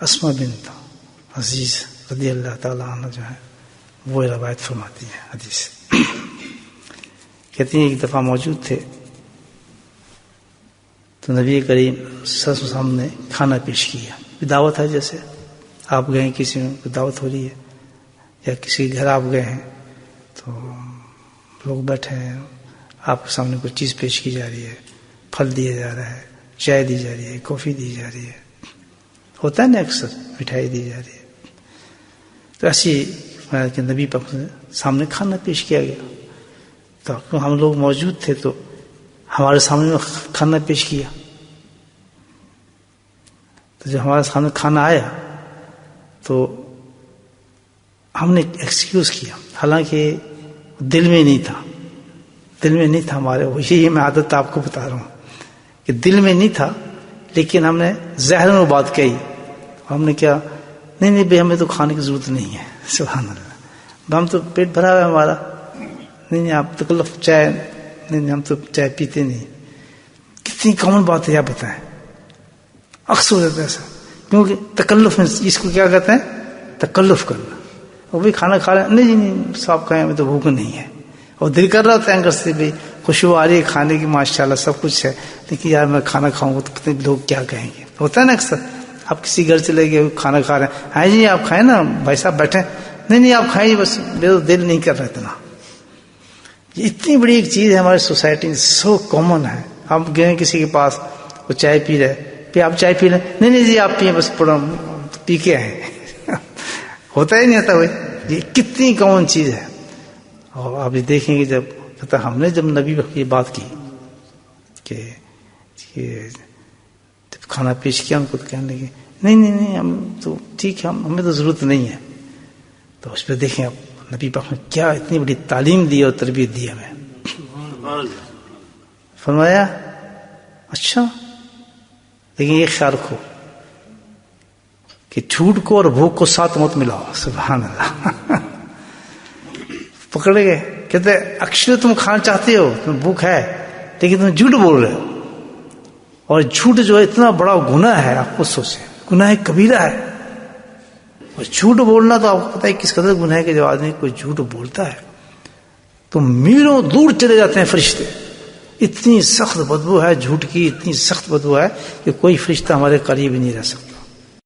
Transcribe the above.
اسما بنت عزیز رضی اللہ تعالیٰ عنہ جو ہے وہ روایت فرماتی ہیں حدیث. کہتی ہیں ایک دفعہ موجود تھے تو نبی کریم صلی اللہ علیہ وسلم نے کھانا پیش کیا. دعوت ہے، جیسے آپ گئے ہیں کسی میں کوئی دعوت ہو رہی ہے یا کسی کے گھر آپ گئے ہیں تو لوگ بیٹھے ہیں، آپ کے سامنے کوئی چیز پیش کی جا رہی ہے، پھل دیا جا رہا ہے، چائے دی جا رہی ہے، کافی دی جا رہی ہے، ہوتا ہے نا اکثر مٹھائی دی جا رہی ہے. تو ایسی کہ نبی پاک سامنے کھانا پیش کیا گیا تو ہم لوگ موجود تھے تو ہمارے سامنے کھانا پیش کیا. تو جب ہمارے سامنے کھانا آیا تو ہم نے ایکسکیوز کیا، حالانکہ دل میں نہیں تھا ہمارے. یہی میں عادت آپ کو بتا رہا ہوں کہ دل میں نہیں تھا، لیکن ہم نے ظاہر میں بات کہی. ہم نے کیا، نہیں بھائی ہمیں تو کھانے کی ضرورت نہیں ہے. سبحان اللہ، ہم تو پیٹ بھرا ہوا ہے ہمارا. نہیں آپ تکلف چائے، نہیں ہم تو چائے پیتے نہیں. کتنی کامن بات ہے آپ بتائیں. اکثر ہو جاتا ہے ایسا، کیونکہ تکلف میں اس کو کیا کہتے ہیں، تکلف کرنا. وہ بھی کھانا کھا رہے ہیں، نہیں صاحب کھائیں ہمیں تو بھوک نہیں ہے. اور دل کر رہا ہوتا ہے اینگر سے بھی خوشبو آ رہی ہے کھانے کی، ماشاءاللہ سب کچھ ہے، لیکن یار میں کھانا کھاؤں گا تو کتنے لوگ کیا کہیں گے. ہوتا ہے نا اکثر، آپ کسی گھر چلے گئے کھانا کھا رہے ہیں، ہاں جی آپ کھائیں نا بھائی صاحب بیٹھیں، نہیں آپ کھائیں، بس میرا دل نہیں کر رہا اتنا. یہ اتنی بڑی ایک چیز ہے ہماری سوسائٹی، سو کامن ہے. ہم گئے کسی کے پاس، وہ چائے پی رہے، پھر آپ چائے پی لیں، نہیں جی آپ پیئیں، بس پڑا پی کے آئے. ہوتا ہی نہیں ہوتا بھائی. یہ کتنی کامن چیز ہے. اور آپ یہ دیکھیں گے جب ہم نے جب نبی کی بات کی کہ جب کھانا پیش کیا ان کو، تو کہنے لگے نہیں ہم تو ٹھیک ہے، ہمیں تو ضرورت نہیں ہے. تو اس پہ دیکھیں اب نبی پاک نے کیا اتنی بڑی تعلیم دی اور تربیت دی ہمیں. فرمایا اچھا لیکن یہ خیال رکھو کہ جھوٹ کو اور بھوک کو ساتھ مت ملاؤ. سبحان اللہ. پکڑے گئے، کہتے اکثر تم کھانا چاہتے ہو، تم بھوک ہے، لیکن تم جھوٹ بول رہے ہو. اور جھوٹ جو ہے اتنا بڑا گناہ ہے، آپ خود سوچیں، گناہ کبیرہ ہے. اور جھوٹ بولنا تو آپ کو پتا ہے کس قدر گناہ ہے کہ جب آدمی کوئی جھوٹ بولتا ہے تو میلوں دور چلے جاتے ہیں فرشتے. اتنی سخت بدبو ہے جھوٹ کی، اتنی سخت بدبو ہے کہ کوئی فرشتہ ہمارے قریب ہی نہیں رہ سکتا.